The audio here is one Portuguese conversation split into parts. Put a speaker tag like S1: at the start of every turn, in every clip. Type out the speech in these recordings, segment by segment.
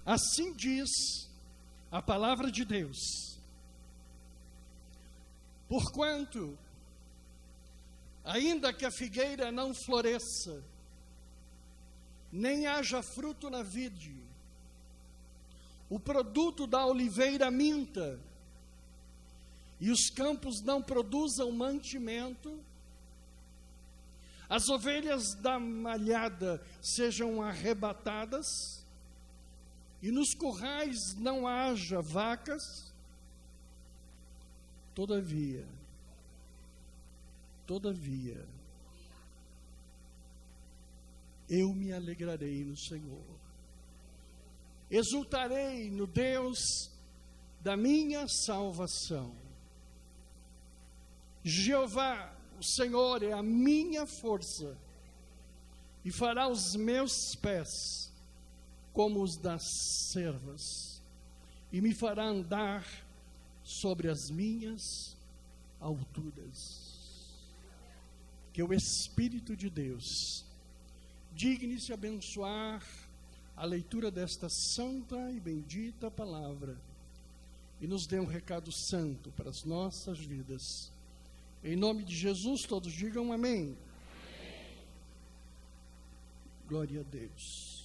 S1: Assim diz a palavra de Deus: porquanto, ainda que a figueira não floresça, nem haja fruto na vide, o produto da oliveira minta, e os campos não produzam mantimento, as ovelhas da malhada sejam arrebatadas, e nos currais não haja vacas, todavia, eu me alegrarei no Senhor, exultarei no Deus da minha salvação. Jeová, o Senhor, é a minha força, e fará os meus pés como os das servas, e me fará andar sobre as minhas alturas. Que o Espírito de Deus digne-se abençoar a leitura desta santa e bendita palavra, e nos dê um recado santo para as nossas vidas. Em nome de Jesus, todos digam amém. Amém. Glória a Deus.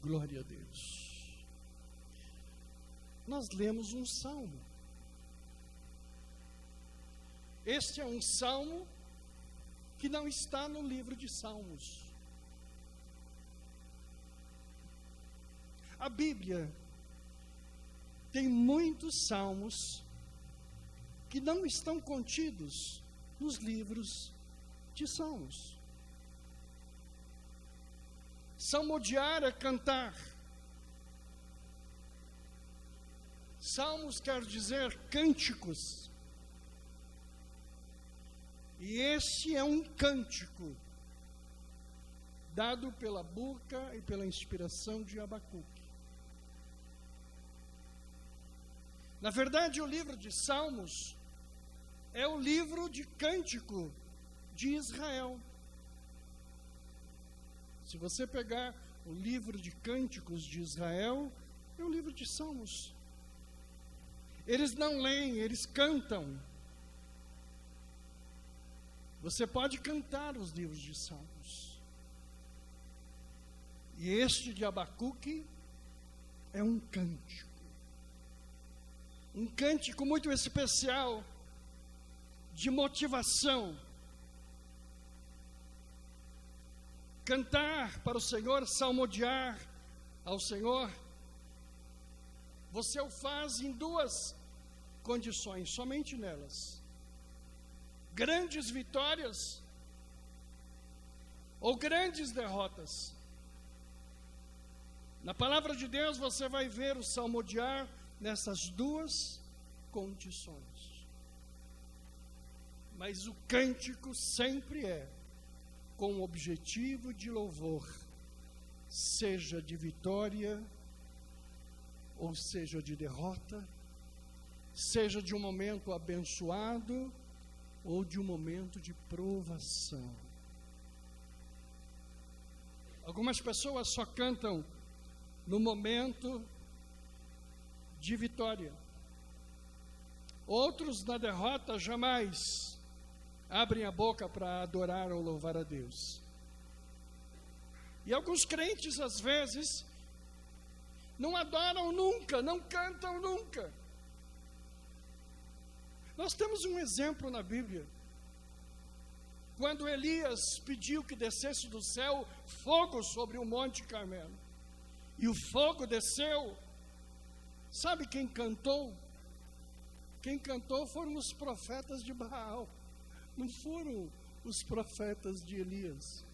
S1: Glória a Deus. Nós lemos um salmo. Este é um salmo que não está no livro de Salmos. A Bíblia tem muitos salmos que não estão contidos nos livros de Salmos. Salmodiar é cantar. Salmos quer dizer cânticos. E esse é um cântico dado pela boca e pela inspiração de Abacuque. Na verdade, o livro de Salmos é o livro de cântico de Israel. Se você pegar o livro de cânticos de Israel, é o livro de Salmos. Eles não leem, eles cantam. Você pode cantar os livros de Salmos. E este de Abacuque é um cântico. Um cântico muito especial, de motivação. Cantar para o Senhor, salmodiar ao Senhor, você o faz em duas condições, somente nelas: grandes vitórias ou grandes derrotas. Na palavra de Deus você vai ver o salmodiar nessas duas condições. Mas o cântico sempre é com o objetivo de louvor, seja de vitória, ou seja de derrota, seja de um momento abençoado, ou de um momento de provação. Algumas pessoas só cantam no momento de vitória. Outros, na derrota, jamais abrem a boca para adorar ou louvar a Deus. E alguns crentes, às vezes, não adoram nunca, não cantam nunca. Nós temos um exemplo na Bíblia. Quando Elias pediu que descesse do céu fogo sobre o Monte Carmelo, e o fogo desceu, sabe quem cantou? Quem cantou foram os profetas de Baal. Não foram os profetas de Elias.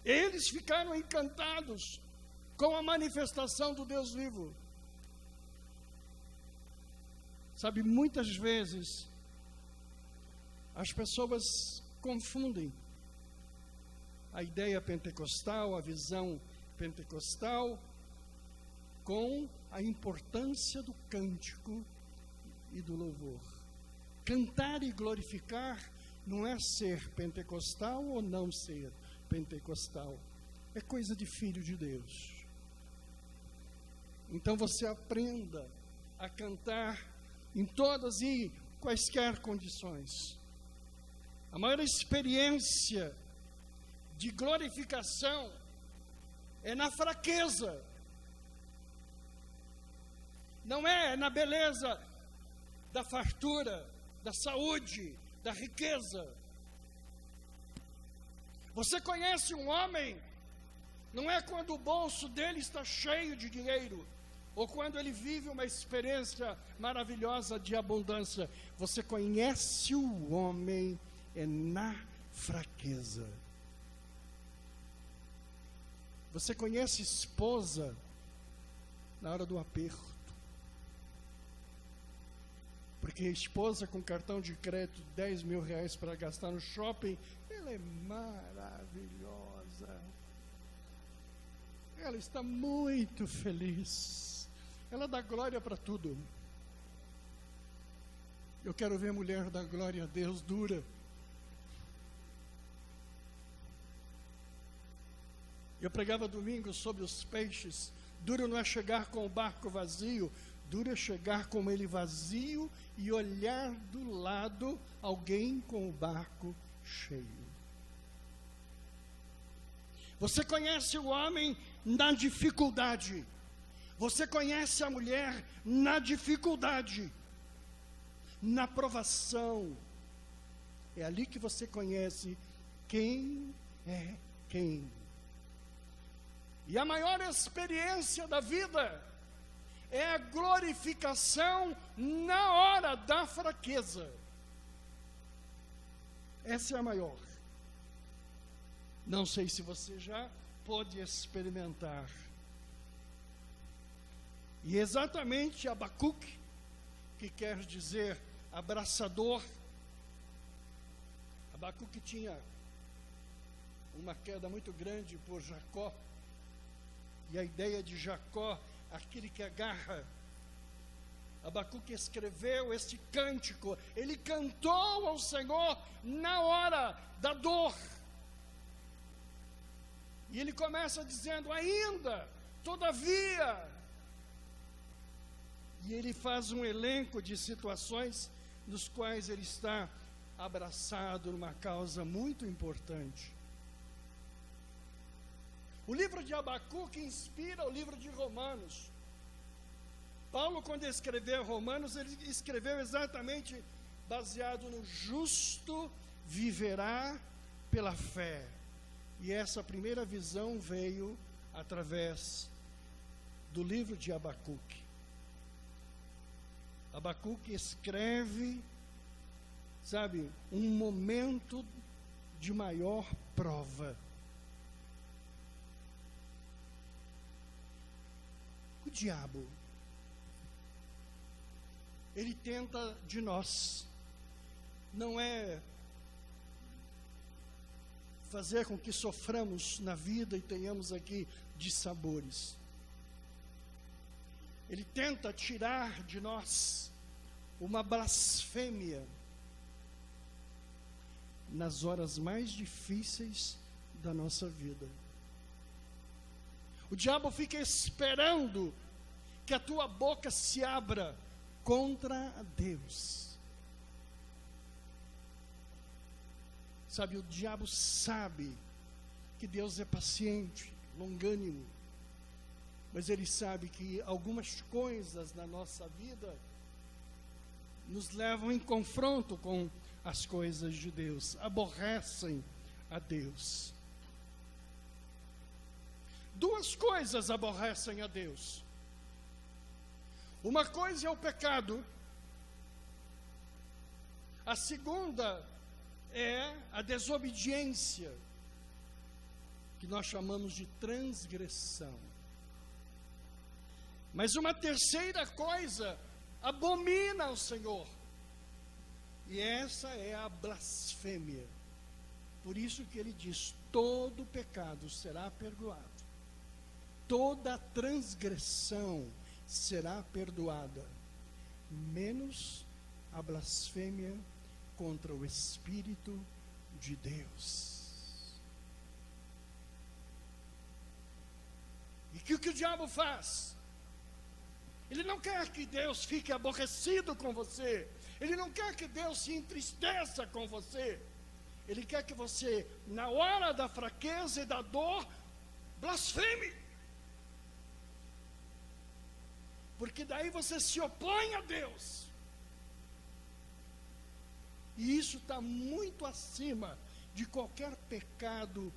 S1: Eles ficaram encantados com a manifestação do Deus vivo. Sabe, muitas vezes as pessoas confundem a ideia pentecostal, a visão pentecostal, com a importância do cântico e do louvor. Cantar e glorificar não é ser pentecostal ou não ser pentecostal. É coisa de filho de Deus. Então você aprenda a cantar em todas e quaisquer condições. A maior experiência de glorificação é na fraqueza. Não é na beleza da fartura, da saúde, da riqueza. Você conhece um homem, não é quando o bolso dele está cheio de dinheiro, ou quando ele vive uma experiência maravilhosa de abundância. Você conhece o homem na fraqueza. Você conhece esposa na hora do aperto. Porque a esposa com cartão de crédito, 10 mil reais para gastar no shopping, ela é maravilhosa. Ela está muito feliz. Ela dá glória para tudo. Eu quero ver mulher dar glória a Deus dura. Eu pregava domingo sobre os peixes. Duro não é chegar com o barco vazio, duro é chegar com ele vazio e olhar do lado alguém com o barco cheio. Você conhece o homem na dificuldade. Você conhece a mulher na dificuldade, na provação. É ali que você conhece quem é quem. E a maior experiência da vida é a glorificação na hora da fraqueza. Essa é a maior. Não sei se você já pôde experimentar. E exatamente Abacuque, que quer dizer abraçador. Abacuque tinha uma queda muito grande por Jacó. E a ideia de Jacó, aquele que agarra. Abacuque escreveu este cântico. Ele cantou ao Senhor na hora da dor. E ele começa dizendo, ainda, todavia. E ele faz um elenco de situações nos quais ele está abraçado numa causa muito importante. O livro de Abacuque inspira o livro de Romanos. Paulo, quando escreveu Romanos, ele escreveu exatamente baseado no justo viverá pela fé. E essa primeira visão veio através do livro de Abacuque. Abacuque escreve, sabe, um momento de maior prova. O diabo, ele tenta de nós, não é fazer com que soframos na vida e tenhamos aqui dissabores. Ele tenta tirar de nós uma blasfêmia nas horas mais difíceis da nossa vida. O diabo fica esperando que a tua boca se abra contra Deus. Sabe, o diabo sabe que Deus é paciente, longânimo, mas ele sabe que algumas coisas na nossa vida nos levam em confronto com as coisas de Deus, aborrecem a Deus. Duas coisas aborrecem a Deus. Uma coisa é o pecado. A segunda é a desobediência, que nós chamamos de transgressão. Mas uma terceira coisa abomina ao Senhor. E essa é a blasfêmia. Por isso que ele diz, todo pecado será perdoado. toda transgressão será perdoada, menos a blasfêmia contra o Espírito de Deus. E o que o diabo faz? Ele não quer que Deus fique aborrecido com você. Ele não quer que Deus se entristeça com você. Ele quer que você, na hora da fraqueza e da dor, blasfeme. Porque daí você se opõe a Deus. E isso está muito acima de qualquer pecado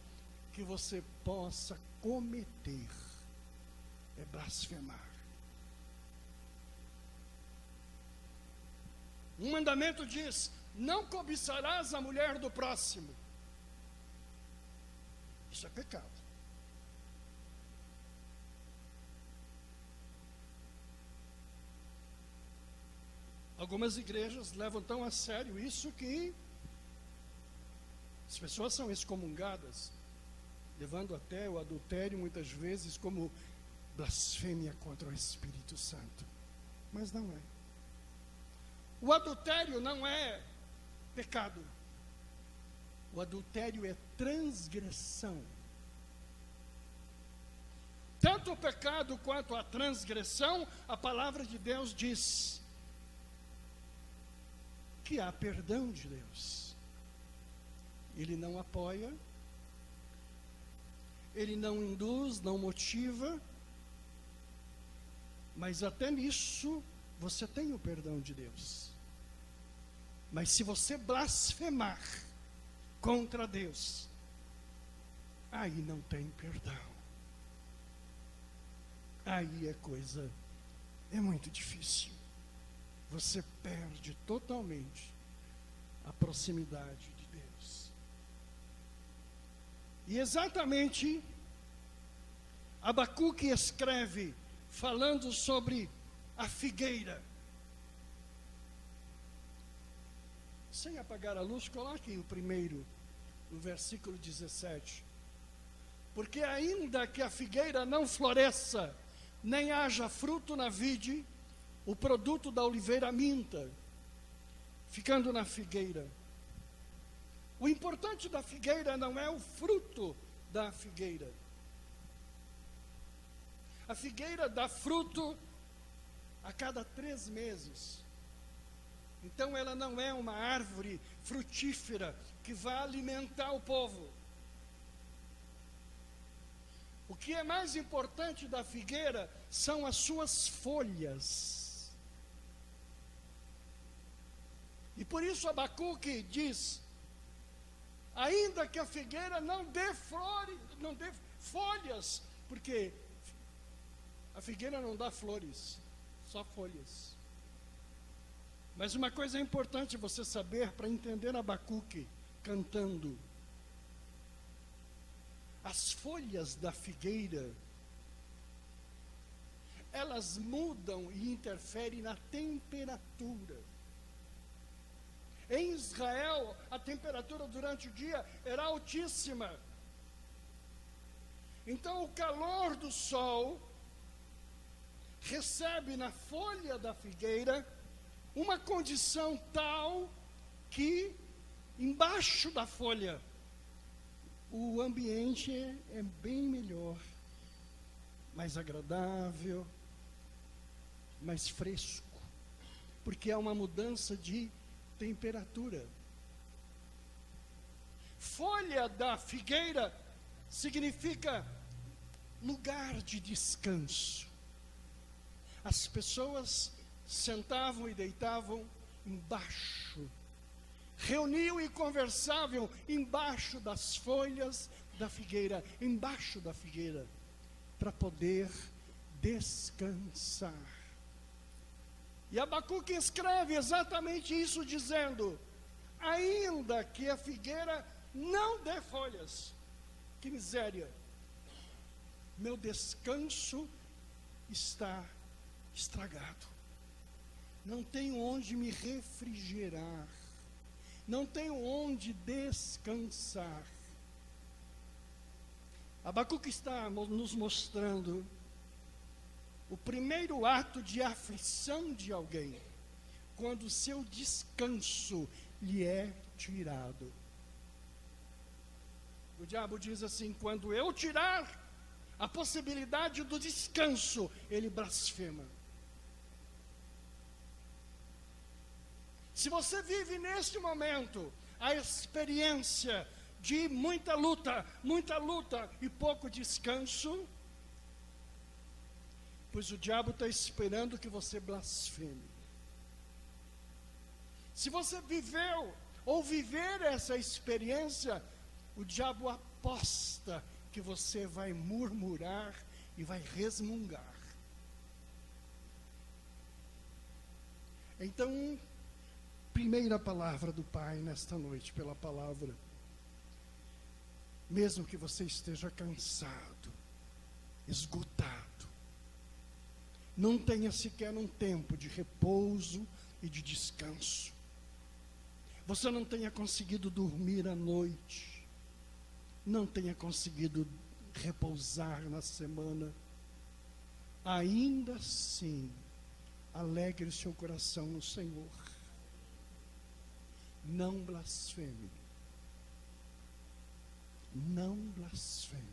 S1: que você possa cometer. É blasfemar. Um mandamento diz: não cobiçarás a mulher do próximo. Isso é pecado. Algumas igrejas levam tão a sério isso que as pessoas são excomungadas, levando até o adultério muitas vezes como blasfêmia contra o Espírito Santo. Mas não é. O adultério não é pecado. O adultério é transgressão. Tanto o pecado quanto a transgressão, a palavra de Deus diz que há perdão de Deus. Ele não apoia, ele não induz, não motiva, mas até nisso você tem o perdão de Deus. Mas se você blasfemar contra Deus, aí não tem perdão. Aí é muito difícil. Você perde totalmente a proximidade de Deus. E exatamente Abacuque escreve falando sobre a figueira. Sem apagar a luz, coloque o primeiro, no versículo 17. Porque ainda que a figueira não floresça, nem haja fruto na vide, o produto da oliveira minta, ficando na figueira. O importante da figueira não é o fruto da figueira. A figueira dá fruto a cada 3 meses. Então ela não é uma árvore frutífera que vai alimentar o povo. O que é mais importante da figueira são as suas folhas. E por isso Abacuque diz: ainda que a figueira não dê flores, não dê folhas, porque a figueira não dá flores, só folhas. Mas uma coisa é importante você saber para entender Abacuque cantando. As folhas da figueira, elas mudam e interferem na temperatura. Em Israel, a temperatura durante o dia era altíssima. Então, o calor do sol recebe na folha da figueira uma condição tal que embaixo da folha o ambiente é bem melhor, mais agradável, mais fresco, porque há uma mudança de temperatura. Folha da figueira significa lugar de descanso. As pessoas sentavam e deitavam embaixo, reuniam e conversavam embaixo das folhas da figueira, embaixo da figueira, para poder descansar. E Abacuque escreve exatamente isso, dizendo: ainda que a figueira não dê folhas, que miséria, meu descanso está estragado. Não tenho onde me refrigerar, não tenho onde descansar. Abacuque está nos mostrando o primeiro ato de aflição de alguém, quando o seu descanso lhe é tirado. O diabo diz assim: quando eu tirar a possibilidade do descanso, ele blasfema. Se você vive neste momento a experiência de muita luta e pouco descanso, pois o diabo está esperando que você blasfeme. Se você viveu ou viver essa experiência, o diabo aposta que você vai murmurar e vai resmungar. Então, primeira palavra do Pai nesta noite, pela palavra. Mesmo que você esteja cansado, esgotado, não tenha sequer um tempo de repouso e de descanso. Você não tenha conseguido dormir à noite, não tenha conseguido repousar na semana, ainda assim, alegre o seu coração no Senhor. Não blasfeme. Não blasfeme.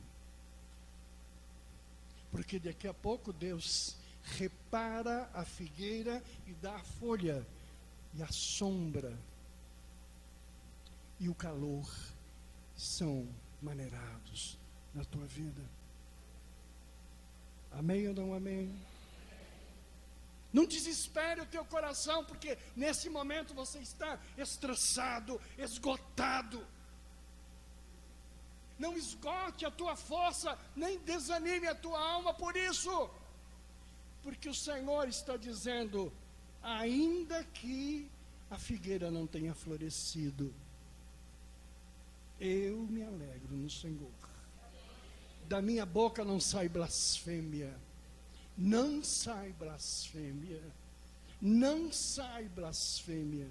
S1: Porque daqui a pouco Deus repara a figueira e dá a folha, e a sombra e o calor são maneirados na tua vida. Amém ou não amém? Não desespere o teu coração, porque nesse momento você está estressado, esgotado. Não esgote a tua força, nem desanime a tua alma por isso. Porque o Senhor está dizendo: ainda que a figueira não tenha florescido, eu me alegro no Senhor. Da minha boca não sai blasfêmia. Não sai blasfêmia. Não sai blasfêmia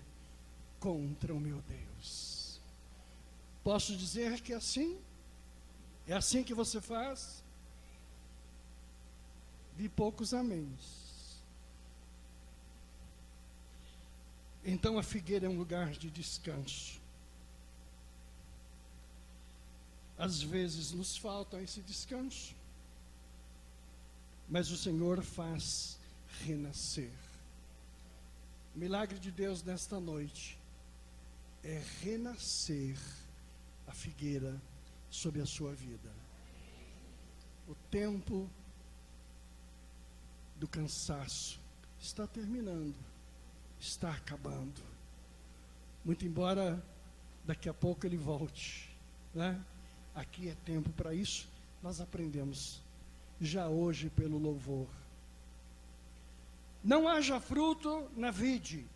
S1: contra o meu Deus. Posso dizer que é assim? É assim que você faz? Vi poucos améns. Então a figueira é um lugar de descanso. Às vezes nos falta esse descanso, mas o Senhor faz renascer. O milagre de Deus nesta noite é renascer a figueira sobre a sua vida. O tempo do cansaço está terminando, está acabando. Muito embora daqui a pouco ele volte, né? Aqui é tempo para isso. Nós aprendemos já hoje pelo louvor. Não haja fruto na vide.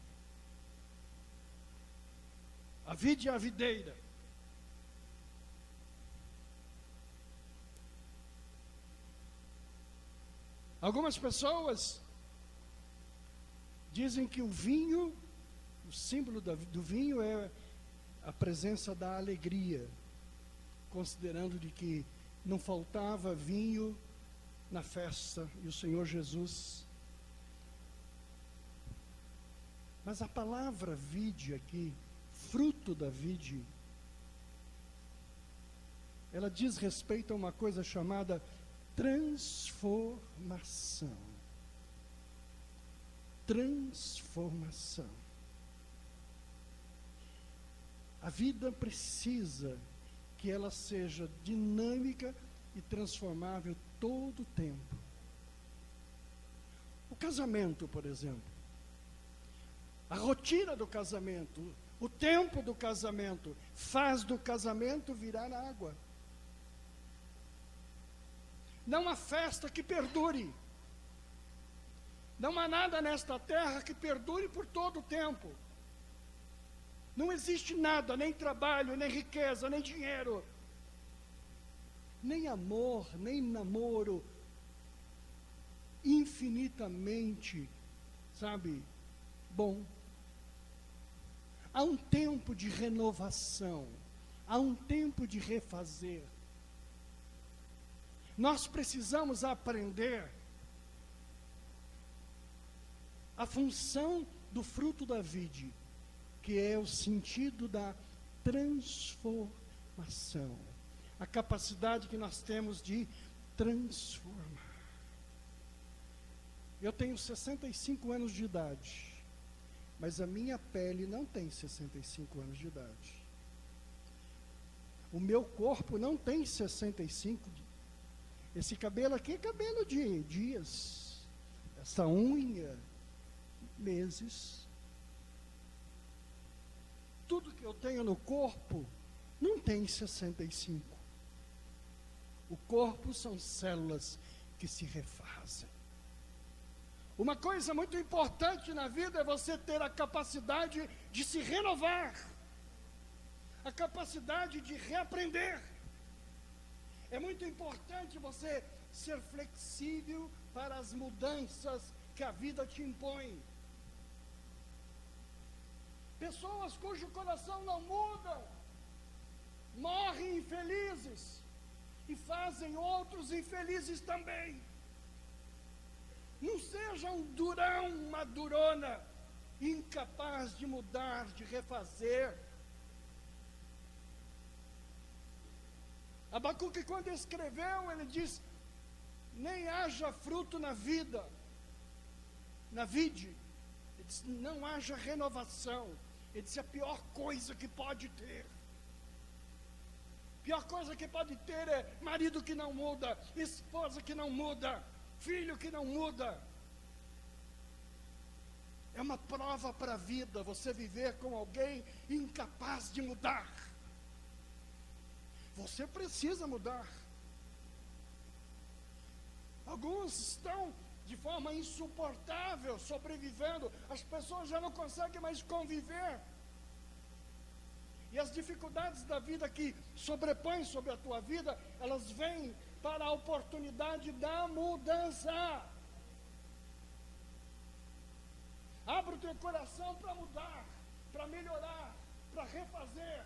S1: A vide é a videira. Algumas pessoas dizem que o vinho, o símbolo do vinho é a presença da alegria, considerando de que não faltava vinho na festa, e o Senhor Jesus. Mas a palavra vide aqui, fruto da vide, ela diz respeito a uma coisa chamada transformação. Transformação. A vida precisa que ela seja dinâmica e transformável todo o tempo. O casamento, por exemplo, a rotina do casamento, o tempo do casamento, faz do casamento virar água. Não há festa que perdure. Não há nada nesta terra que perdure por todo o tempo. Não existe nada, nem trabalho, nem riqueza, nem dinheiro, nem amor, nem namoro, infinitamente, sabe, bom. Há um tempo de renovação, há um tempo de refazer. Nós precisamos aprender a função do fruto da vide, que é o sentido da transformação, a capacidade que nós temos de transformar. Eu tenho 65 anos de idade, mas a minha pele não tem 65 anos de idade. O meu corpo não tem 65. Esse cabelo aqui é cabelo de dias. Essa unha, meses. Tudo que eu tenho no corpo não tem 65. O corpo são células que se refazem. Uma coisa muito importante na vida é você ter a capacidade de se renovar, a capacidade de reaprender. É muito importante você ser flexível para as mudanças que a vida te impõe. Pessoas cujo coração não muda, morrem infelizes e fazem outros infelizes também. Não seja um durão, uma durona, incapaz de mudar, de refazer. Abacuque, quando escreveu, ele diz: nem haja fruto na vida, na vide. Ele diz: não haja renovação. Ele disse: a pior coisa que pode ter. Pior coisa que pode ter é marido que não muda, esposa que não muda, filho que não muda. É uma prova para a vida você viver com alguém incapaz de mudar. Você precisa mudar. Alguns estão de forma insuportável sobrevivendo. As pessoas já não conseguem mais conviver. E as dificuldades da vida que sobrepõem sobre a tua vida, elas vêm para a oportunidade da mudança. Abra o teu coração para mudar, para melhorar, para refazer.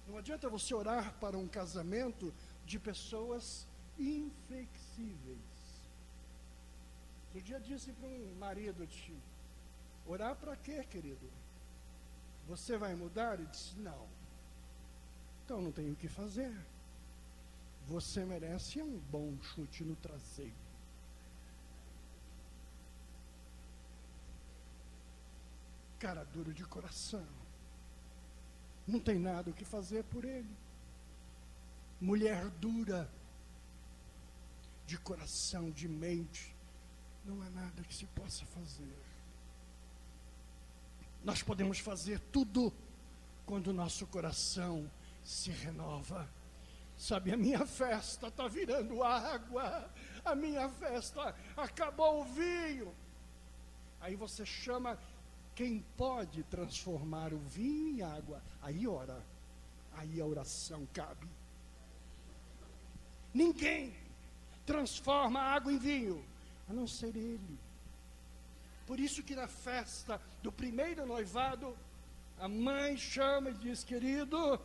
S1: Não adianta você orar para um casamento de pessoas inflexíveis. Um dia disse para um marido: orar para quê, querido? Você vai mudar? Ele disse: não. Então não tenho o que fazer. Você merece um bom chute no traseiro. Cara duro de coração. Não tem nada o que fazer por ele. Mulher dura de coração, de mente. Não há nada que se possa fazer. Nós podemos fazer tudo quando o nosso coração se renova. Sabe, a minha festa está virando água. A minha festa acabou o vinho. Aí você chama quem pode transformar o vinho em água. Aí ora. Aí a oração cabe. Ninguém transforma água em vinho, a não ser Ele. Por isso que na festa do primeiro noivado, a mãe chama e diz: querido,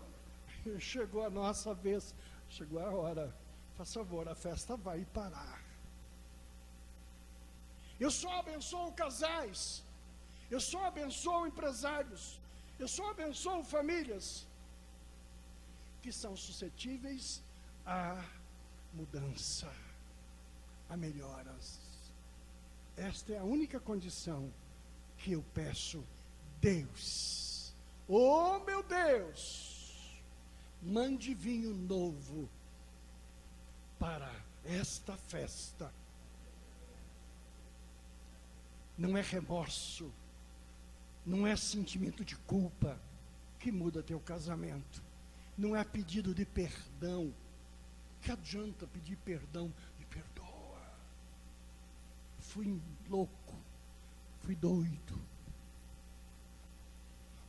S1: chegou a nossa vez, chegou a hora, faz favor, a festa vai parar. Eu só abençoo casais, eu só abençoo empresários, eu só abençoo famílias que são suscetíveis a mudança, a melhoras. Esta é a única condição que eu peço. Deus, oh meu Deus, mande vinho novo para esta festa. Não é remorso, não é sentimento de culpa que muda teu casamento, não é pedido de perdão. Que adianta pedir perdão? Me perdoa. Fui louco, fui doido.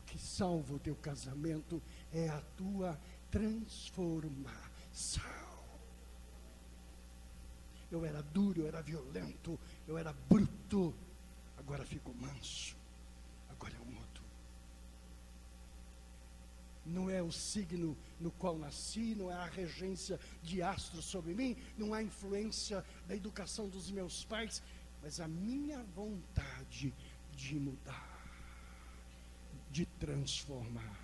S1: O que salva o teu casamento é a tua transformação. Eu era duro, eu era violento, eu era bruto. Agora fico manso, agora eu mudo. não é o signo no qual nasci, não é a regência de astros sobre mim, não é a influência da educação dos meus pais, mas a minha vontade de mudar, de transformar.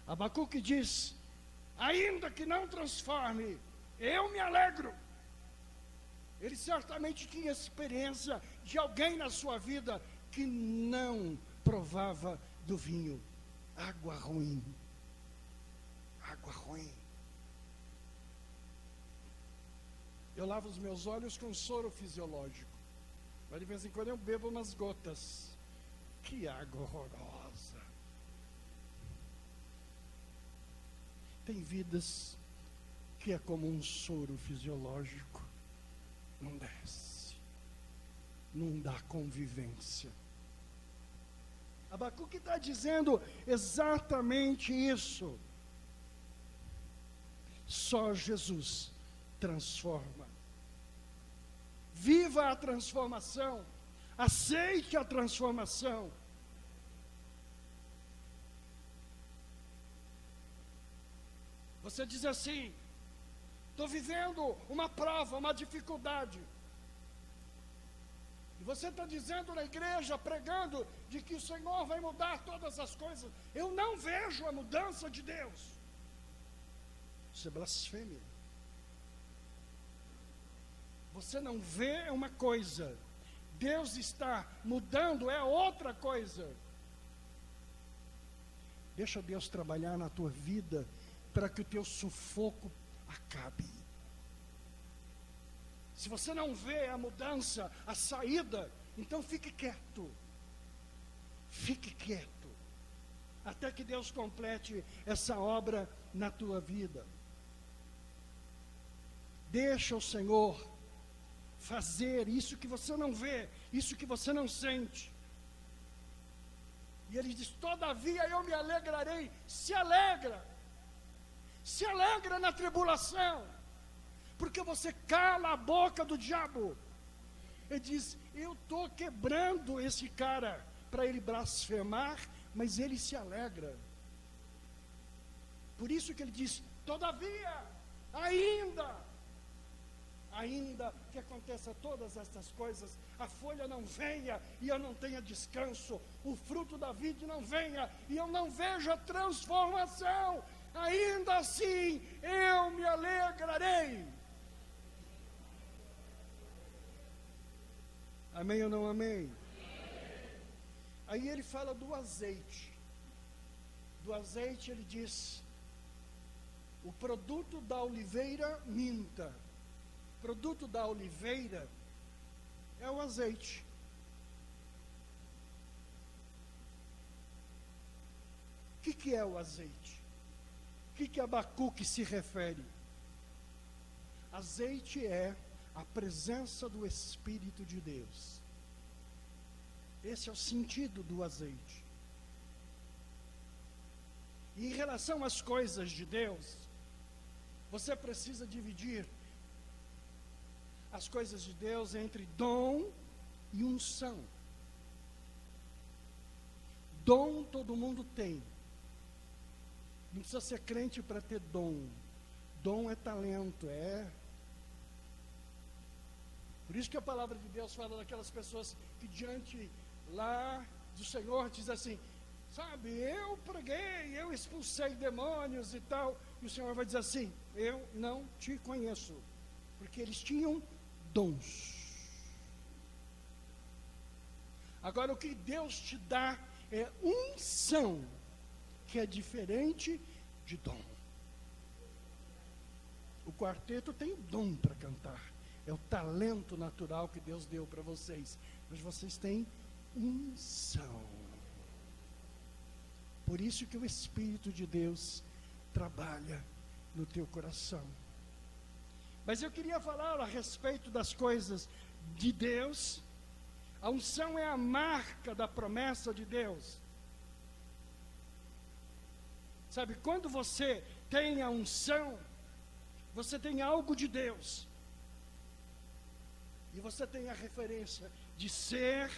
S1: Abacuque diz: ainda que não transforme, eu me alegro. Ele certamente tinha experiência de alguém na sua vida que não provava do vinho. Água ruim. Água ruim. Eu lavo os meus olhos com soro fisiológico, mas de vez em quando eu bebo umas gotas. Que água horrorosa. Tem vidas que é como um soro fisiológico. Não desce. Não dá convivência. Abacuque está dizendo exatamente isso. Só Jesus transforma. Viva a transformação. Aceite a transformação. Você diz assim: estou vivendo uma prova, uma dificuldade. E você está dizendo na igreja, pregando, de que o Senhor vai mudar todas as coisas. Eu não vejo a mudança de Deus. Isso é blasfêmia. Você não vê uma coisa, Deus está mudando é outra coisa. Deixa Deus trabalhar na tua vida, para que o teu sufoco acabe. Se você não vê a mudança, a saída, então fique quieto. Fique quieto. Até que Deus complete essa obra na tua vida. Deixa o Senhor fazer isso que você não vê, isso que você não sente. E ele diz: todavia eu me alegrarei. Se alegra. Se alegra na tribulação, porque você cala a boca do diabo. Ele diz: eu estou quebrando esse cara para ele blasfemar, mas ele se alegra. Por isso que ele diz: todavia, ainda que aconteça todas estas coisas, a folha não venha e eu não tenha descanso, o fruto da vide não venha e eu não veja transformação, ainda assim eu me alegrarei. Amém ou não amém? Aí ele fala do azeite. Do azeite ele diz: o produto da oliveira minta. O produto da oliveira é o azeite. O que é o azeite? O que Abacuque se refere? Azeite é a presença do Espírito de Deus. Esse é o sentido do azeite. E em relação às coisas de Deus, você precisa dividir as coisas de Deus entre dom e unção. Dom todo mundo tem. Não precisa ser crente para ter dom. Dom é talento, é. Por isso que a palavra de Deus fala daquelas pessoas que diante lá do Senhor diz assim: sabe, eu preguei, eu expulsei demônios e tal. E o Senhor vai dizer assim: eu não te conheço. Porque eles tinham dons. Agora o que Deus te dá é unção, que é diferente de dom. O quarteto tem dom para cantar. É o talento natural que Deus deu para vocês. Mas vocês têm unção. Por isso que o Espírito de Deus trabalha no teu coração. Mas eu queria falar a respeito das coisas de Deus. A unção é a marca da promessa de Deus. Sabe, quando você tem a unção, você tem algo de Deus. E você tem a referência de ser,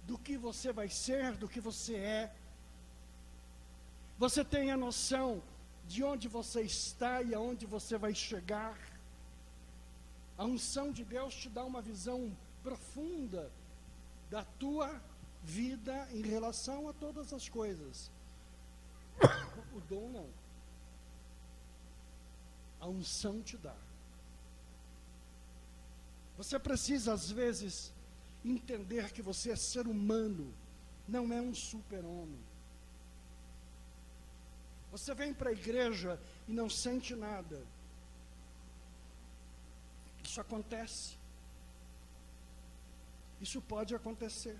S1: do que você vai ser, do que você é. Você tem a noção de onde você está e aonde você vai chegar? A unção de Deus te dá uma visão profunda da tua vida em relação a todas as coisas. O dom não. A unção te dá. Você precisa, às vezes, entender que você é ser humano, não é um super-homem. Você vem para a igreja e não sente nada. Isso acontece. Isso pode acontecer.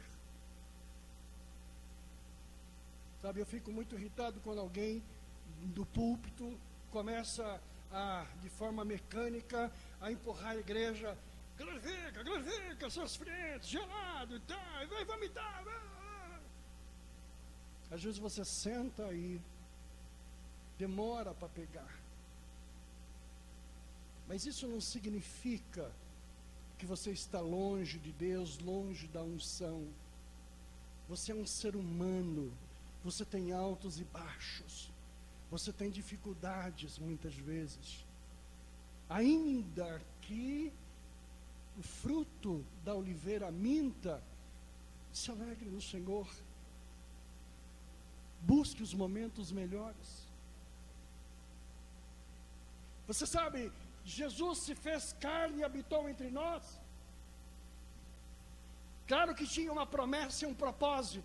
S1: Sabe, eu fico muito irritado quando alguém do púlpito começa de forma mecânica, a empurrar a igreja. Glorifica, seus frentes, gelado e tal, vai vomitar. Às vezes você senta e demora para pegar. Mas isso não significa que você está longe de Deus, longe da unção. Você é um ser humano. Você tem altos e baixos. Você tem dificuldades muitas vezes. Ainda que o fruto da oliveira minta, se alegre no Senhor. Busque os momentos melhores. Você sabe, Jesus se fez carne e habitou entre nós. Claro que tinha uma promessa e um propósito.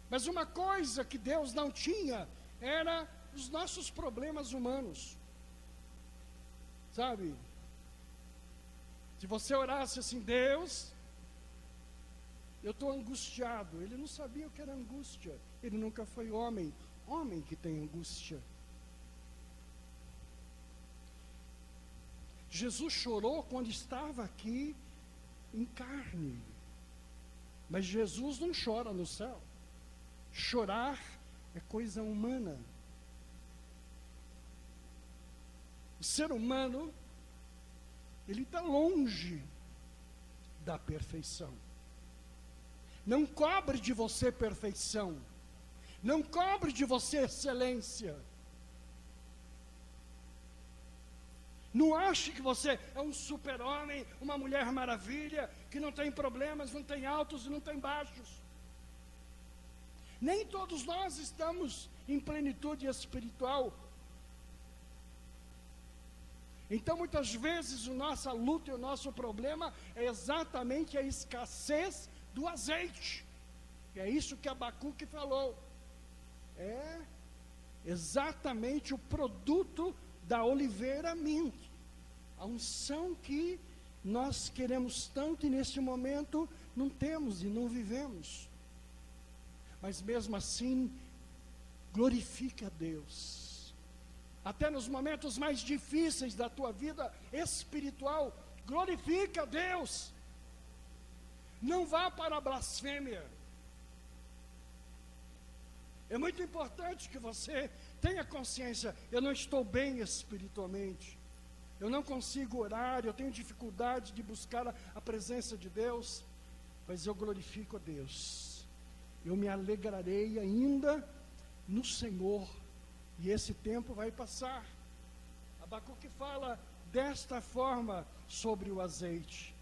S1: Mas uma coisa que Deus não tinha era os nossos problemas humanos. Sabe? Se você orasse assim, Deus, eu estou angustiado. Ele não sabia o que era angústia. Ele nunca foi homem. Homem que tem angústia. Jesus chorou quando estava aqui em carne. Mas Jesus não chora no céu. Chorar é coisa humana. O ser humano, ele está longe da perfeição. Não cobre de você perfeição. Não cobre de você excelência. Não ache que você é um super-homem, uma mulher maravilha, que não tem problemas, não tem altos e não tem baixos. Nem todos nós estamos em plenitude espiritual. Então, muitas vezes, a nossa luta e o nosso problema é exatamente a escassez do azeite. É isso que Abacuque falou. É exatamente o produto da oliveira minta. A unção que nós queremos tanto e neste momento não temos e não vivemos. Mas mesmo assim, glorifica a Deus. Até nos momentos mais difíceis da tua vida espiritual, glorifica a Deus. Não vá para a blasfêmia. É muito importante que você tenha consciência, eu não estou bem espiritualmente. Eu não consigo orar, eu tenho dificuldade de buscar a presença de Deus, mas eu glorifico a Deus. Eu me alegrarei ainda no Senhor, e esse tempo vai passar. Abacuque fala desta forma sobre o azeite.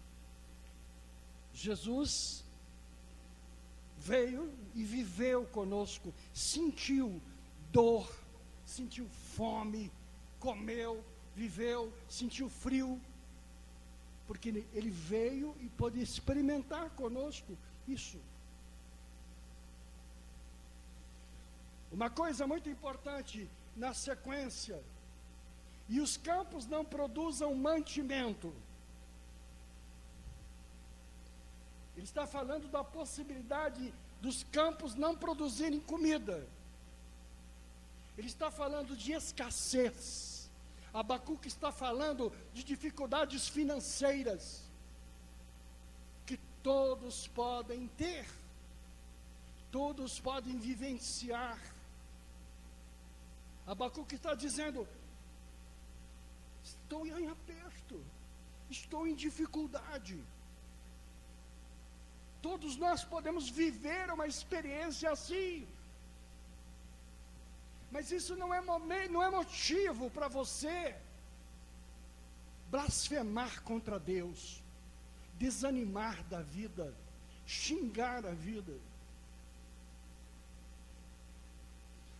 S1: Jesus veio e viveu conosco, sentiu dor, sentiu fome, comeu, viveu, sentiu frio, porque ele veio e pôde experimentar conosco isso. Uma coisa muito importante na sequência, e os campos não produzam mantimento. Ele está falando da possibilidade dos campos não produzirem comida. Ele está falando de escassez. Abacuque está falando de dificuldades financeiras que todos podem ter, todos podem vivenciar. Abacuque está dizendo: estou em aperto, estou em dificuldade. Todos nós podemos viver uma experiência assim, Mas isso não é motivo para você blasfemar contra Deus, desanimar da vida, xingar a vida.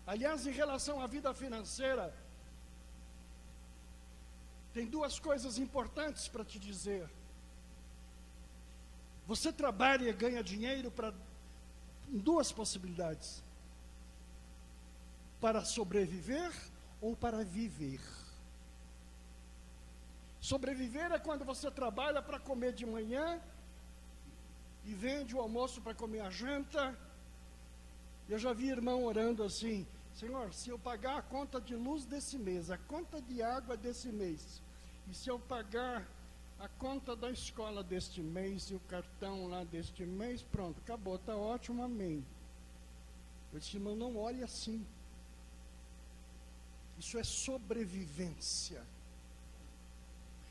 S1: Aliás, em relação à vida financeira, tem duas coisas importantes para te dizer. Você trabalha e ganha dinheiro para duas possibilidades: para sobreviver ou para viver. Sobreviver é quando você trabalha para comer de manhã e vende o almoço para comer a janta. Eu já vi irmão orando assim: Senhor, se eu pagar a conta de luz desse mês, a conta de água desse mês, e se eu pagar a conta da escola deste mês e o cartão lá deste mês, pronto, acabou, está ótimo, amém. Eu disse: irmão, não olhe assim. Isso é sobrevivência.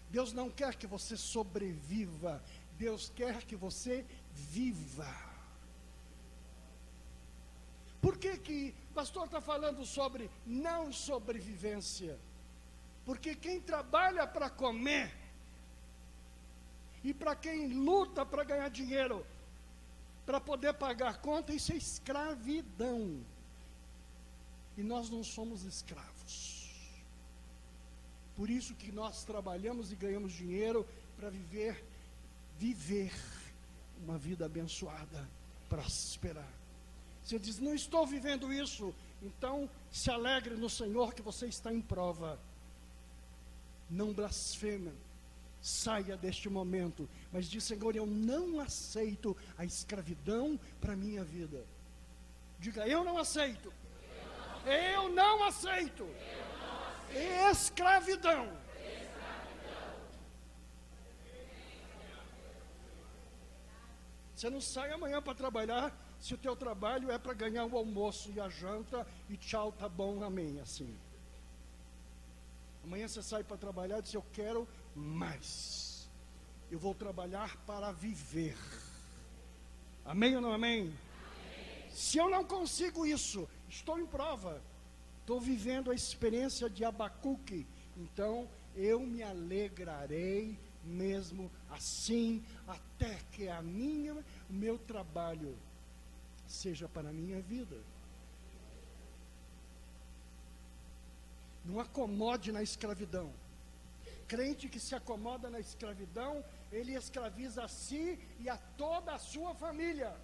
S1: Deus não quer que você sobreviva, Deus quer que você viva. Por que o pastor está falando sobre não sobrevivência? Porque quem trabalha para comer, e para quem luta para ganhar dinheiro, para poder pagar conta, isso é escravidão. E nós não somos escravos. Por isso que nós trabalhamos e ganhamos dinheiro para viver uma vida abençoada, próspera. Você diz: não estou vivendo isso, então se alegre no Senhor que você está em prova. Não blasfeme, saia deste momento, mas diz: Senhor, eu não aceito a escravidão para a minha vida. Diga: eu não aceito. Eu não aceito. Escravidão. Você não sai amanhã para trabalhar se o teu trabalho é para ganhar o almoço e a janta e tchau, tá bom, amém, assim. Amanhã você sai para trabalhar e diz: eu quero mais. Eu vou trabalhar para viver. Amém ou não amém? Amém. Se eu não consigo isso, estou em prova. Estou vivendo a experiência de Abacuque. Então, eu me alegrarei mesmo assim, até que o meu trabalho seja para a minha vida. Não acomode na escravidão. Crente que se acomoda na escravidão, ele escraviza a si e a toda a sua família.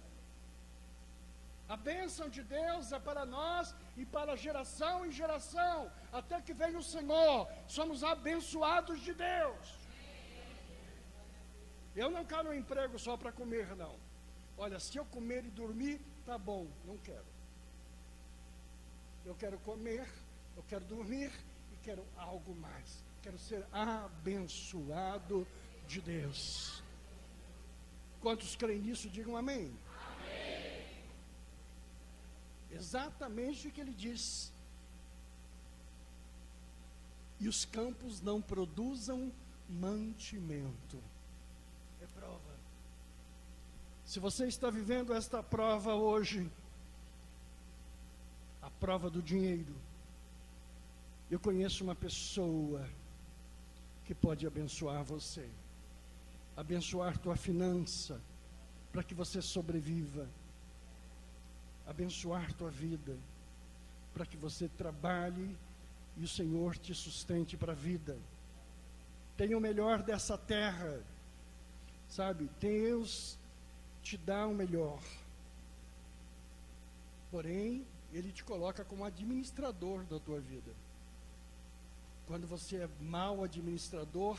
S1: A bênção de Deus é para nós e para geração em geração, até que venha o Senhor. Somos abençoados de Deus. Eu não quero um emprego só para comer, não. Olha, se eu comer e dormir, tá bom, não quero. Eu quero comer, eu quero dormir e quero algo mais. Quero ser abençoado de Deus. Quantos creem nisso, digam amém. Exatamente o que ele diz. E os campos não produzam mantimento. É prova. Se você está vivendo esta prova hoje, a prova do dinheiro, eu conheço uma pessoa que pode abençoar você, abençoar tua finança, para que você sobreviva, abençoar tua vida, para que você trabalhe e o Senhor te sustente para a vida. Tenha o melhor dessa terra, sabe? Deus te dá o melhor, porém, Ele te coloca como administrador da tua vida. Quando você é mau administrador,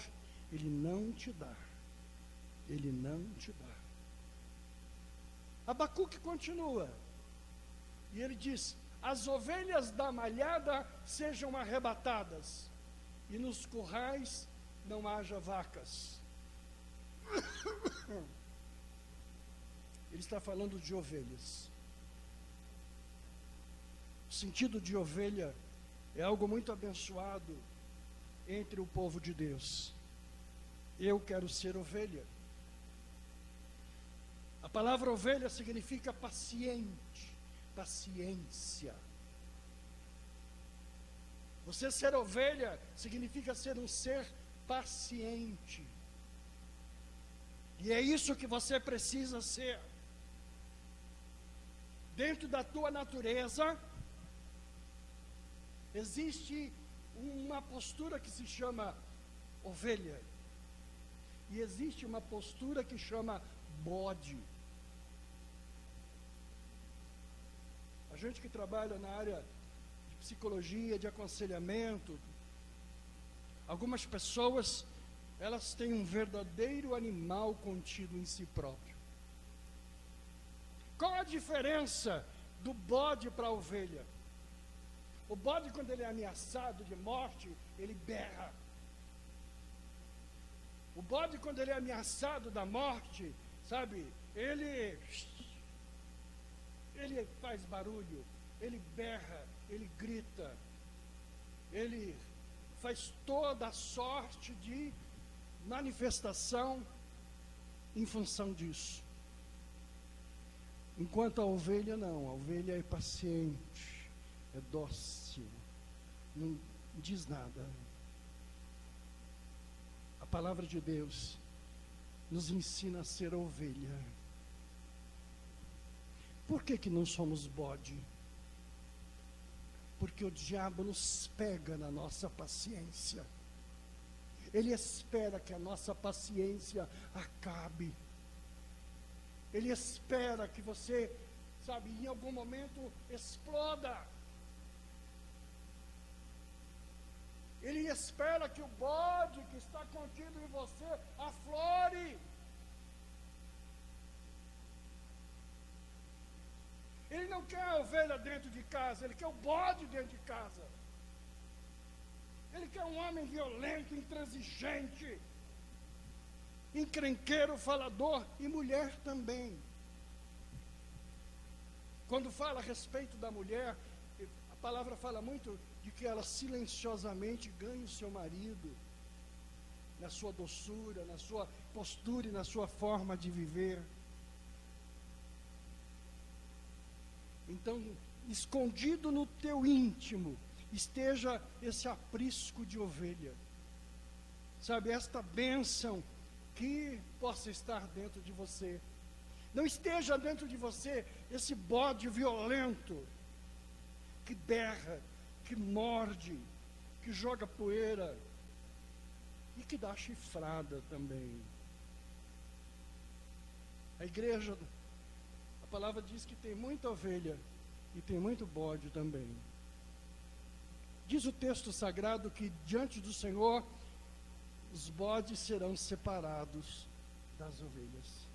S1: Ele não te dá. Ele não te dá. Abacuque continua. E ele diz: as ovelhas da malhada sejam arrebatadas, e nos currais não haja vacas. Ele está falando de ovelhas. O sentido de ovelha é algo muito abençoado entre o povo de Deus. Eu quero ser ovelha. A palavra ovelha significa paciente, paciência. Você ser ovelha significa ser um ser paciente. E é isso que você precisa ser. Dentro da tua natureza, existe uma postura que se chama ovelha. E existe uma postura que chama bode. A gente que trabalha na área de psicologia, de aconselhamento, algumas pessoas, elas têm um verdadeiro animal contido em si próprio. Qual a diferença do bode para a ovelha? O bode, quando ele é ameaçado de morte, ele berra. O bode, quando ele é ameaçado da morte, sabe, ele faz barulho, ele berra, ele grita, ele faz toda a sorte de manifestação em função disso. Enquanto a ovelha não, a ovelha é paciente, é dócil, não diz nada. A palavra de Deus nos ensina a ser ovelha. Por que não somos bode? Porque o diabo nos pega na nossa paciência. Ele espera que a nossa paciência acabe. Ele espera que você, sabe, em algum momento exploda. Ele espera que o bode que está contido em você aflore. Ele não quer a ovelha dentro de casa, ele quer o bode dentro de casa. Ele quer um homem violento, intransigente, encrenqueiro, falador, e mulher também. Quando fala a respeito da mulher, a palavra fala muito de que ela silenciosamente ganha o seu marido, na sua doçura, na sua postura e na sua forma de viver. Então, escondido no teu íntimo, esteja esse aprisco de ovelha. Sabe, esta bênção que possa estar dentro de você. Não esteja dentro de você esse bode violento, que berra, que morde, que joga poeira e que dá chifrada também. A igreja, a palavra diz que tem muita ovelha e tem muito bode também. Diz o texto sagrado que diante do Senhor os bodes serão separados das ovelhas.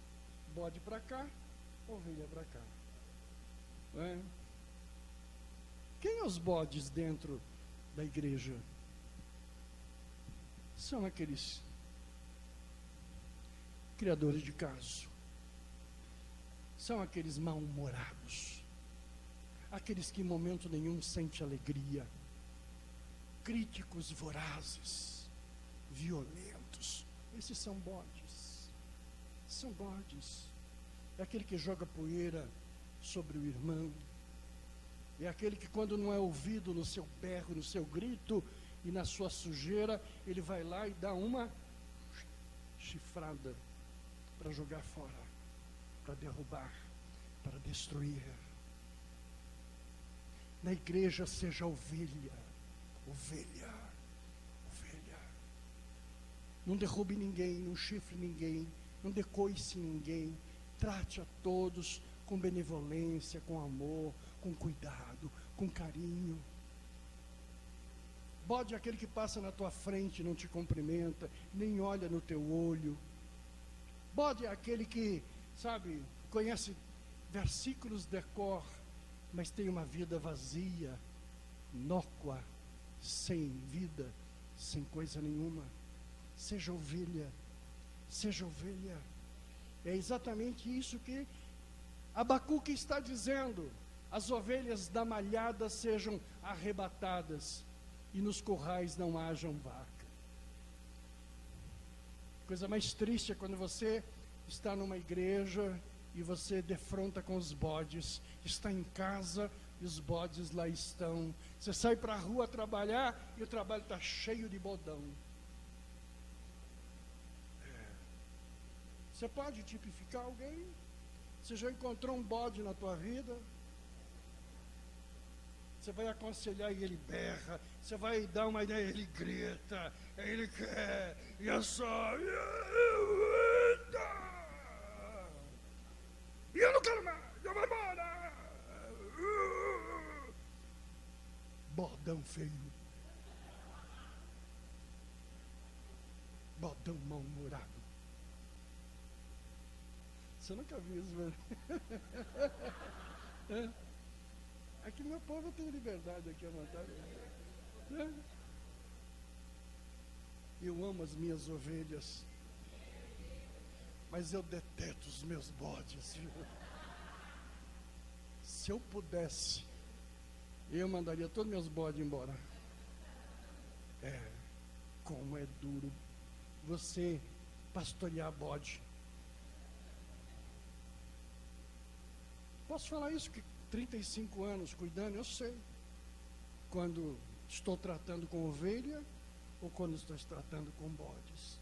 S1: Bode para cá, ovelha para cá. Não é? Quem é os bodes dentro da igreja? São aqueles criadores de caso. São aqueles mal-humorados. Aqueles que em momento nenhum sentem alegria. Críticos vorazes, violentos. Esses são bodes. São bodes. É aquele que joga poeira sobre o irmão. É aquele que, quando não é ouvido no seu berro, no seu grito e na sua sujeira, ele vai lá e dá uma chifrada para jogar fora, para derrubar, para destruir. Na igreja seja ovelha, ovelha, ovelha. Não derrube ninguém, não chifre ninguém, não decoice ninguém. Trate a todos com benevolência, com amor, com cuidado, com carinho. Bode é aquele que passa na tua frente e não te cumprimenta, nem olha no teu olho. Bode é aquele que, sabe, conhece versículos de cor, mas tem uma vida vazia, inócua, sem vida, sem coisa nenhuma. Seja ovelha, seja ovelha. É exatamente isso que Abacuque está dizendo. As ovelhas da malhada sejam arrebatadas e nos currais não hajam vaca. Coisa mais triste é quando você está numa igreja e você defronta com os bodes, está em casa e os bodes lá estão. Você sai para a rua trabalhar e o trabalho está cheio de bodão. Você pode tipificar alguém? Você já encontrou um bode na tua vida? Você vai aconselhar e ele berra. Você vai dar uma ideia e ele grita. Ele quer. E eu só. E eu não quero mais. Eu vou embora. Bodão feio. Bodão mal-humorado. Você nunca viu isso, velho? Aqui meu povo tem liberdade aqui à vontade. Eu amo as minhas ovelhas, mas eu detesto os meus bodes. Se eu pudesse, eu mandaria todos meus bodes embora. Como é duro você pastorear bode. Posso falar isso que 35 anos cuidando, eu sei. Quando estou tratando com ovelha ou quando estou tratando com bodes.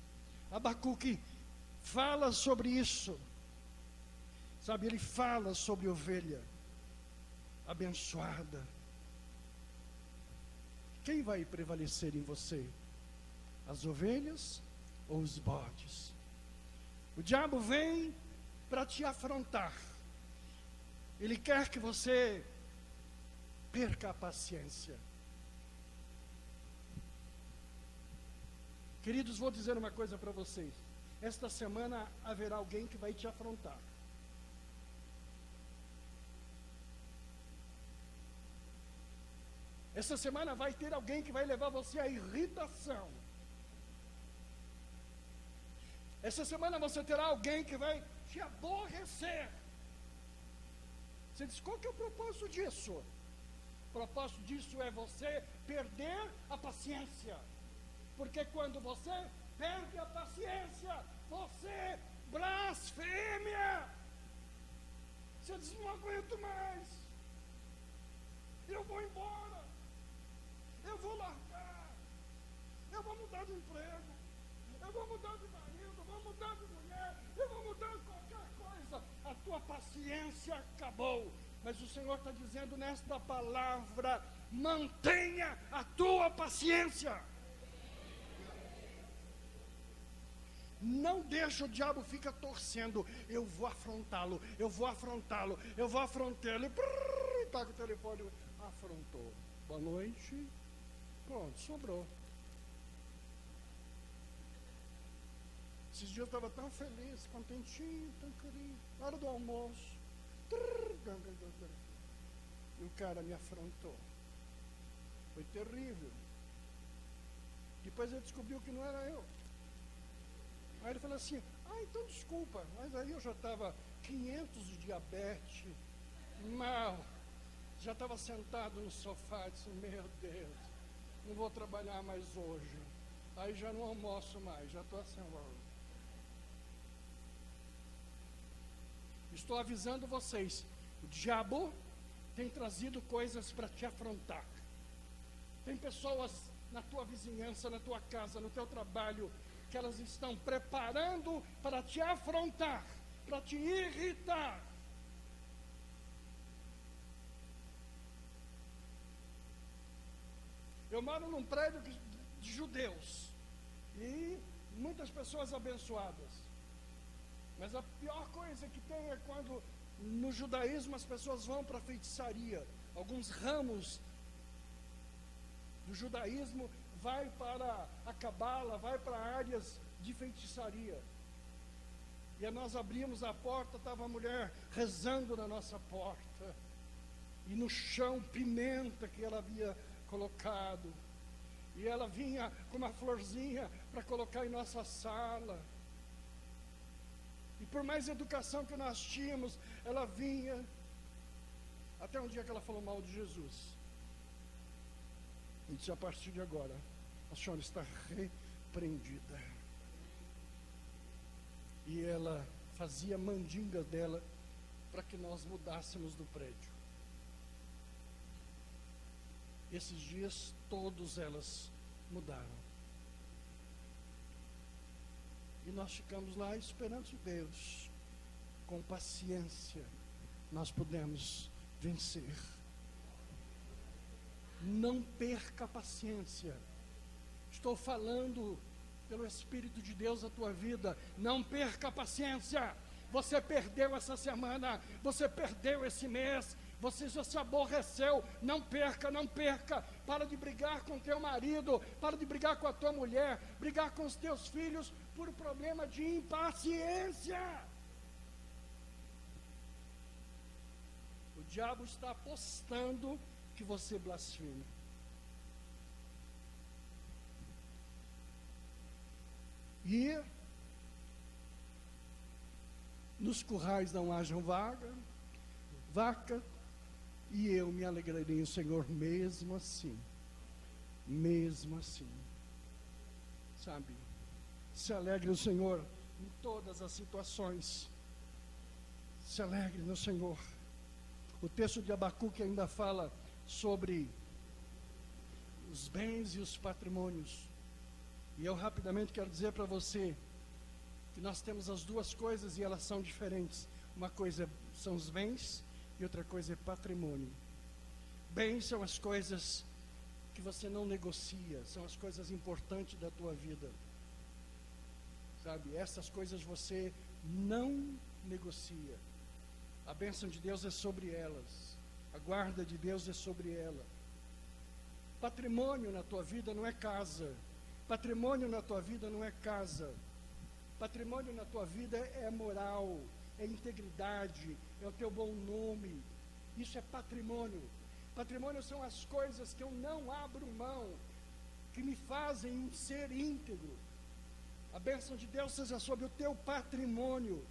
S1: Abacuque fala sobre isso. Sabe, ele fala sobre ovelha abençoada. Quem vai prevalecer em você? As ovelhas ou os bodes? O diabo vem para te afrontar. Ele quer que você perca a paciência. Queridos, vou dizer uma coisa para vocês. Esta semana haverá alguém que vai te afrontar. Esta semana vai ter alguém que vai levar você à irritação. Esta semana você terá alguém que vai te aborrecer. Você diz, qual que é o propósito disso? O propósito disso é você perder a paciência. Porque quando você perde a paciência, você blasfêmia. Você diz, não aguento mais. Eu vou embora. Eu vou largar. Eu vou mudar de emprego. Eu vou mudar de marido. Eu vou mudar de mulher. Eu vou mudar de qualquer coisa. A tua paciência acabou. Mas o Senhor está dizendo nesta palavra: mantenha a tua paciência. Não deixa o diabo ficar torcendo. Eu vou afrontá-lo, eu vou afrontá-lo, eu vou afrontá-lo. Está com o telefone, afrontou. Boa noite. Pronto, sobrou. Esses dias eu estava tão feliz, contentinho, tão querido. Na hora do almoço. E o cara me afrontou. Foi terrível. Depois ele descobriu que não era eu. Aí ele falou assim, então desculpa, mas aí eu já estava 500 de diabetes, mal, já estava sentado no sofá, disse, meu Deus, não vou trabalhar mais hoje, aí já não almoço mais, já estou assim, estou avisando vocês, o diabo tem trazido coisas para te afrontar, tem pessoas na tua vizinhança, na tua casa, no teu trabalho, que elas estão preparando para te afrontar, para te irritar. Eu moro num prédio de judeus e muitas pessoas abençoadas. Mas a pior coisa que tem é quando no judaísmo as pessoas vão para a feitiçaria. Alguns ramos do judaísmo vai para a cabala, vai para áreas de feitiçaria. E nós abrimos a porta, estava a mulher rezando na nossa porta. E no chão, pimenta que ela havia colocado. E ela vinha com uma florzinha para colocar em nossa sala. E por mais educação que nós tínhamos, ela vinha. Até um dia que ela falou mal de Jesus. E disse, a partir de agora, a senhora está repreendida. E ela fazia mandinga dela para que nós mudássemos do prédio. Esses dias, todas elas mudaram. E nós ficamos lá esperando Deus. Com paciência, nós podemos vencer. Não perca a paciência. Estou falando pelo Espírito de Deus a tua vida. Não perca a paciência. Você perdeu essa semana, você perdeu esse mês, você já se aborreceu. Não perca, não perca. Para de brigar com teu marido, para de brigar com a tua mulher, brigar com os teus filhos por problema de impaciência. O diabo está apostando que você blasfeme. E nos currais não hajam vaca, e eu me alegrarei no Senhor mesmo assim. Mesmo assim. Sabe? Se alegre no Senhor em todas as situações. Se alegre no Senhor. O texto de Abacuque ainda fala sobre os bens e os patrimônios. E eu rapidamente quero dizer para você que nós temos as duas coisas e elas são diferentes. Uma coisa são os bens e outra coisa é patrimônio. Bens são as coisas que você não negocia, são as coisas importantes da tua vida. Sabe, essas coisas você não negocia. A bênção de Deus é sobre elas. A guarda de Deus é sobre ela. Patrimônio na tua vida não é casa. Patrimônio na tua vida não é casa. Patrimônio na tua vida é moral, é integridade, é o teu bom nome. Isso é patrimônio. Patrimônio são as coisas que eu não abro mão, que me fazem um ser íntegro. A bênção de Deus seja sobre o teu patrimônio.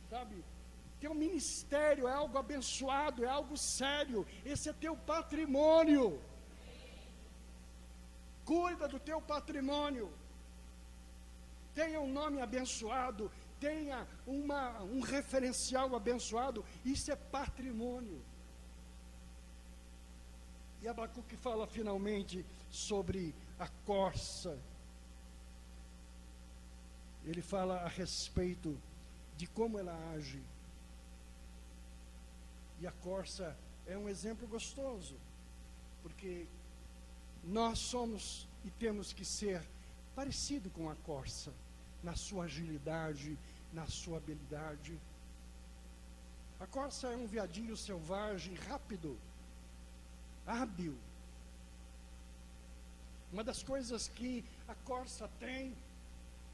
S1: Sabe? Teu ministério é algo abençoado, é algo sério. Esse é teu patrimônio. Cuida do teu patrimônio. Tenha um nome abençoado, tenha um referencial abençoado. Isso é patrimônio. E Abacuque fala finalmente sobre a corça. Ele fala a respeito de como ela age. E a corça é um exemplo gostoso, porque nós somos e temos que ser parecido com a corça, na sua agilidade, na sua habilidade. A corça é um veadinho selvagem, rápido, hábil. Uma das coisas que a corça tem,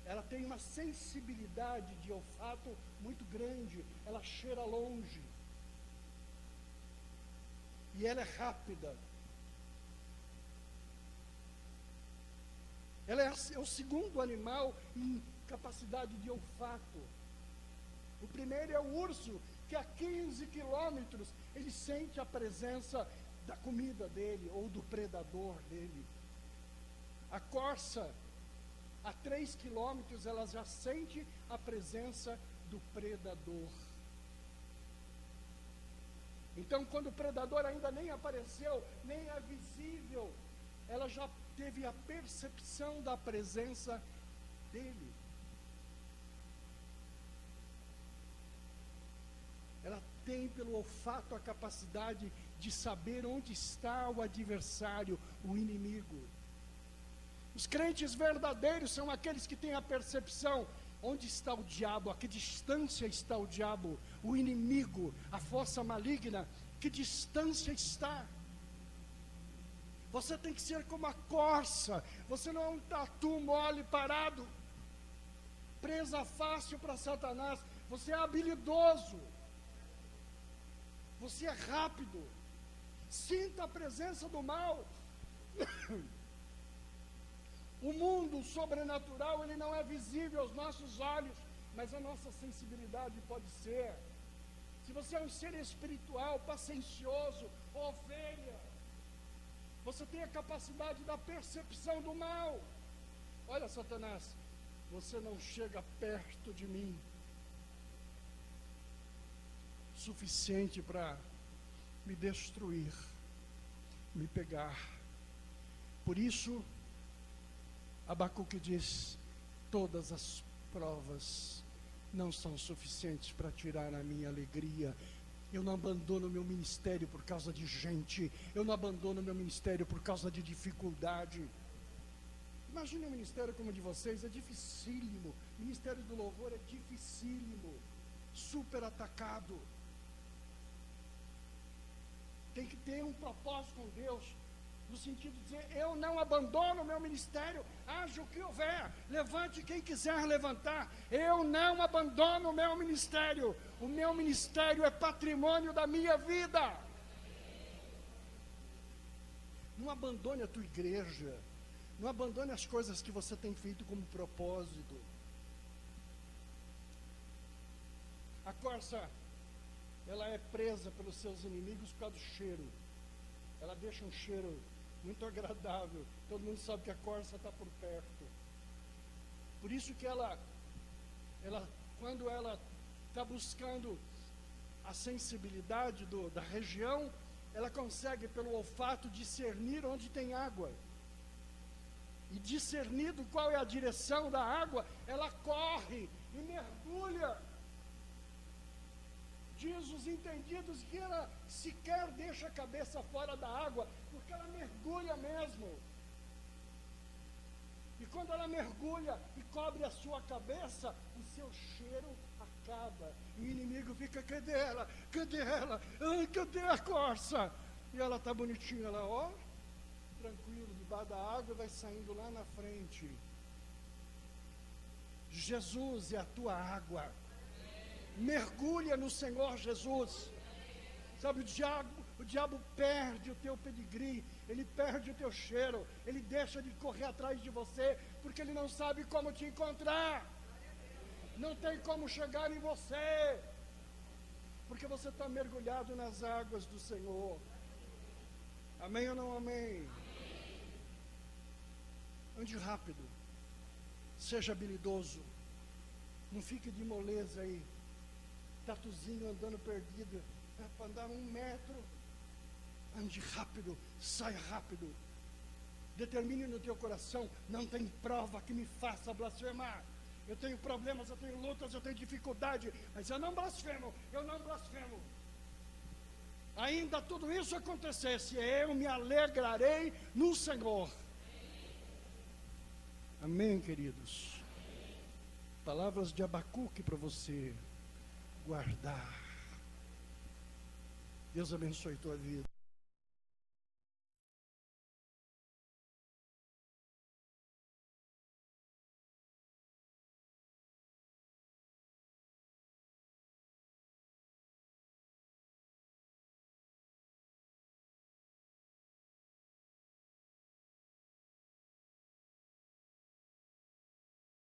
S1: ela tem uma sensibilidade de olfato muito grande, ela cheira longe. E ela é rápida. Ela é o segundo animal em capacidade de olfato. O primeiro é o urso, que a 15 quilômetros ele sente a presença da comida dele ou do predador dele. A corça, a 3 quilômetros, ela já sente a presença do predador. Então, quando o predador ainda nem apareceu, nem é visível, ela já teve a percepção da presença dele. Ela tem pelo olfato a capacidade de saber onde está o adversário, o inimigo. Os crentes verdadeiros são aqueles que têm a percepção onde está o diabo, a que distância está o diabo, o inimigo, a força maligna, que distância está. Você tem que ser como a corça, você não é um tatu mole parado, presa fácil para Satanás, você é habilidoso, você é rápido, sinta a presença do mal. O mundo sobrenatural, ele não é visível aos nossos olhos, mas a nossa sensibilidade pode ser. Se você é um ser espiritual, paciencioso, ovelha, você tem a capacidade da percepção do mal. Olha, Satanás, você não chega perto de mim suficiente para me destruir. me pegar. Por isso, Abacuque diz: todas as provas não são suficientes para tirar a minha alegria. Eu não abandono meu ministério por causa de gente. Eu não abandono meu ministério por causa de dificuldade. Imagine um ministério como o de vocês, é dificílimo. O ministério do louvor é dificílimo, super atacado. Tem que ter um propósito com Deus, no sentido de dizer: eu não abandono o meu ministério, haja o que houver, levante quem quiser levantar, eu não abandono o meu ministério é patrimônio da minha vida. Não abandone a tua igreja, não abandone as coisas que você tem feito como propósito. A corça, ela é presa pelos seus inimigos por causa do cheiro. Ela deixa um cheiro muito agradável. Todo mundo sabe que a corça está por perto. Por isso que ela quando ela está buscando a sensibilidade da região, ela consegue, pelo olfato, discernir onde tem água. E discernido qual é a direção da água, ela corre e mergulha. Diz os entendidos que ela sequer deixa a cabeça fora da água, porque ela mergulha mesmo. E quando ela mergulha e cobre a sua cabeça, o seu cheiro acaba. E o inimigo fica: cadê ela? Cadê ela? Ai, cadê a corça? E ela está bonitinha lá, ó, tranquilo, debaixo da água, vai saindo lá na frente. Jesus é a tua água. Mergulha no Senhor Jesus. Sabe, o diabo perde o teu pedigree, ele perde o teu cheiro, ele deixa de correr atrás de você, porque ele não sabe como te encontrar, não tem como chegar em você, porque você está mergulhado nas águas do Senhor. Amém ou não amém? Ande rápido, seja habilidoso, não fique de moleza aí, tatuzinho andando perdido, para andar 1 metro, ande rápido, saia rápido, determine no teu coração: não tem prova que me faça blasfemar. Eu tenho problemas, eu tenho lutas, eu tenho dificuldade, mas eu não blasfemo, ainda tudo isso acontecesse, eu me alegrarei no Senhor. Amém, queridos? Palavras de Abacuque para você guardar. Deus abençoe tua vida.